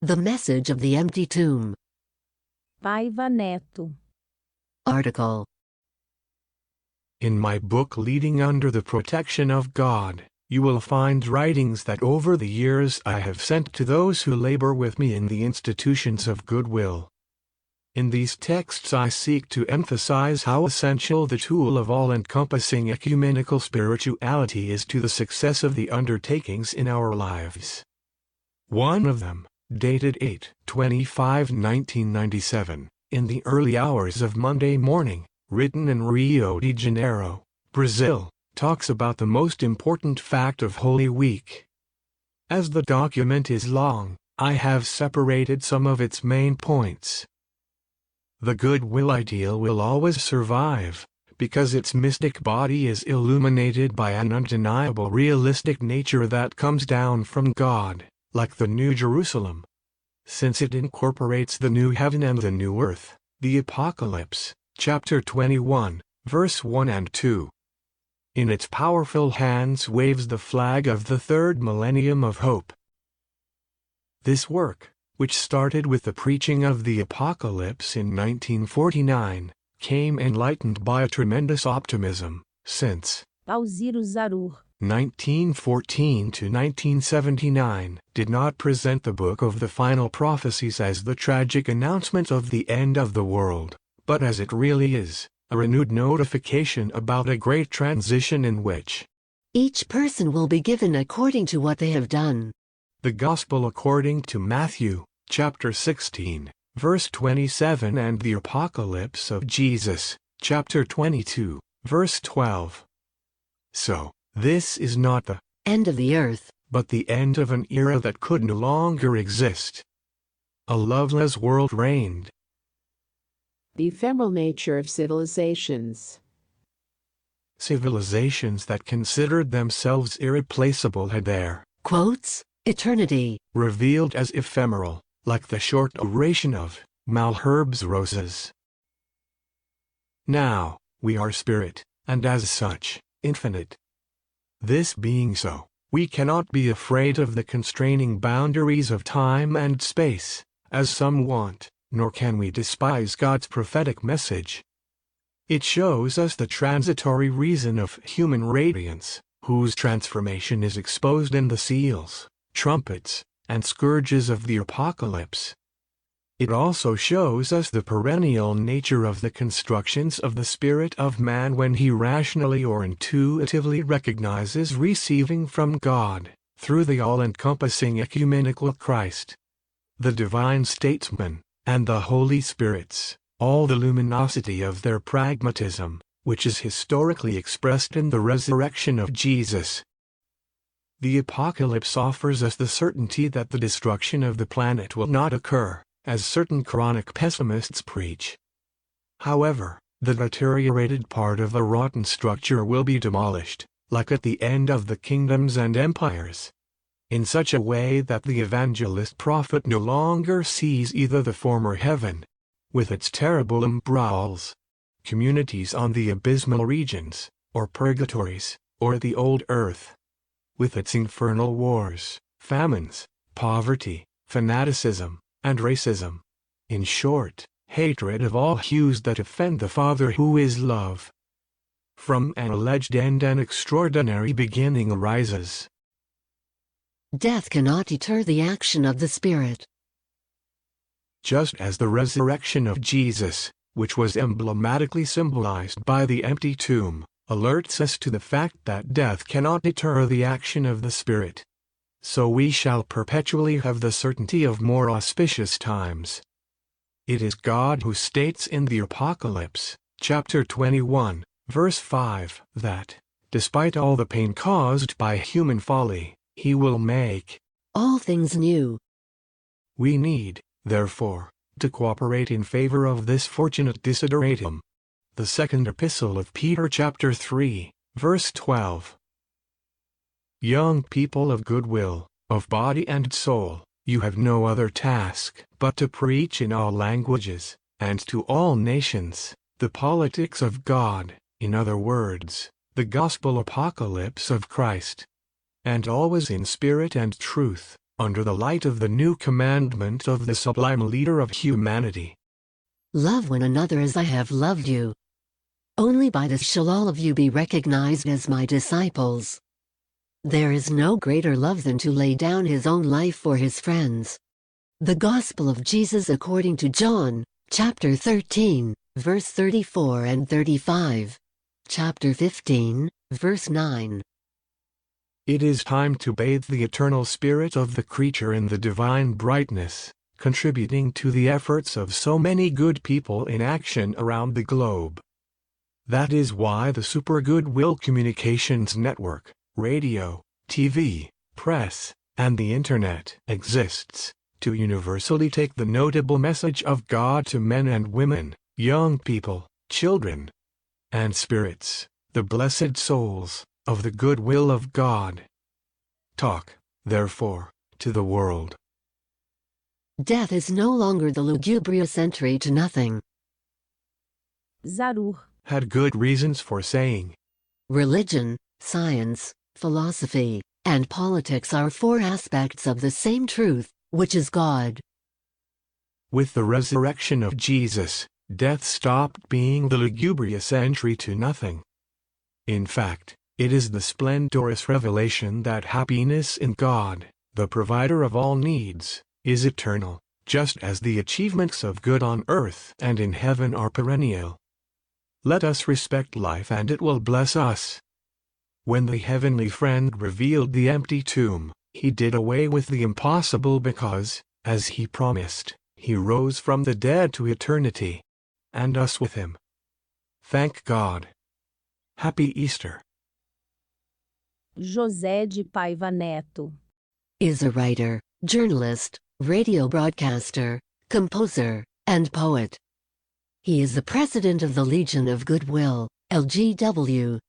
The Message of the Empty Tomb. Paiva Netto. Article. In my book Leading Under the Protection of God, you will find writings that over the years I have sent to those who labor with me in the institutions of goodwill. In these texts I seek to emphasize how essential the tool of all-encompassing ecumenical spirituality is to the success of the undertakings in our lives. One of them, dated 8/25/1997, in the early hours of Monday morning, written in Rio de Janeiro, Brazil, talks about the most important fact of Holy Week. As the document is long, I have separated some of its main points. The goodwill ideal will always survive, because its mystic body is illuminated by an undeniable realistic nature that comes down from God, like the New Jerusalem. Since it incorporates the new heaven and the new earth, the Apocalypse, chapter 21, verse 1 and 2. In its powerful hands waves the flag of the third millennium of hope. This work, which started with the preaching of the Apocalypse in 1949, came enlightened by a tremendous optimism, since Pausiro Zarur. 1914 to 1979 did not present the Book of the Final Prophecies as the tragic announcement of the end of the world, but as it really is, a renewed notification about a great transition in which each person will be given according to what they have done. The Gospel according to Matthew, chapter 16, verse 27, and the Apocalypse of Jesus, chapter 22, verse 12. So, this is not the end of the earth, but the end of an era that could no longer exist. A loveless world reigned. The ephemeral nature of civilizations. Civilizations that considered themselves irreplaceable had their quotes, eternity, revealed as ephemeral, like the short duration of Malherbe's roses. Now, we are spirit, and as such, infinite. This being so, we cannot be afraid of the constraining boundaries of time and space, as some want, nor can we despise God's prophetic message. It shows us the transitory reason of human radiance, whose transformation is exposed in the seals, trumpets, and scourges of the Apocalypse. It also shows us the perennial nature of the constructions of the spirit of man when he rationally or intuitively recognizes receiving from God, through the all-encompassing ecumenical Christ, the divine statesman, and the Holy Spirits, all the luminosity of their pragmatism, which is historically expressed in the resurrection of Jesus. The Apocalypse offers us the certainty that the destruction of the planet will not occur, as certain chronic pessimists preach. However, the deteriorated part of the rotten structure will be demolished, like at the end of the kingdoms and empires, in such a way that the evangelist prophet no longer sees either the former heaven, with its terrible umbrols, communities on the abysmal regions, or purgatories, or the old earth, with its infernal wars, famines, poverty, fanaticism, and racism. In short, hatred of all hues that offend the Father who is love. From an alleged end an extraordinary beginning arises. Death cannot deter the action of the Spirit. Just as the resurrection of Jesus, which was emblematically symbolized by the empty tomb, alerts us to the fact that death cannot deter the action of the Spirit, so we shall perpetually have the certainty of more auspicious times. It is God who states in the Apocalypse, chapter 21, verse 5, that, despite all the pain caused by human folly, He will make all things new. We need, therefore, to cooperate in favor of this fortunate desideratum. The second epistle of Peter chapter 3, verse 12. Young people of goodwill, of body and soul, you have no other task but to preach in all languages, and to all nations, the politics of God, in other words, the gospel apocalypse of Christ. And always in spirit and truth, under the light of the new commandment of the sublime leader of humanity. Love one another as I have loved you. Only by this shall all of you be recognized as my disciples. There is no greater love than to lay down his own life for his friends. The Gospel of Jesus according to John, chapter 13, verse 34 and 35. Chapter 15, verse 9. It is time to bathe the eternal spirit of the creature in the divine brightness, contributing to the efforts of so many good people in action around the globe. That is why the Super Goodwill Communications Network, radio, TV, press, and the Internet exists, to universally take the notable message of God to men and women, young people, children, and spirits, the blessed souls, of the goodwill of God. Talk, therefore, to the world. Death is no longer the lugubrious entry to nothing. Zarur. Had good reasons for saying. Religion, science, philosophy, and politics are four aspects of the same truth, which is God. With the resurrection of Jesus, death stopped being the lugubrious entry to nothing. In fact, it is the splendorous revelation that happiness in God, the provider of all needs, is eternal, just as the achievements of good on earth and in heaven are perennial. Let us respect life and it will bless us. When the heavenly friend revealed the empty tomb, he did away with the impossible because, as he promised, he rose from the dead to eternity, and us with him. Thank God. Happy Easter. José de Paiva Netto. Is a writer, journalist, radio broadcaster, composer, and poet. He is the president of the Legion of Goodwill, LGW,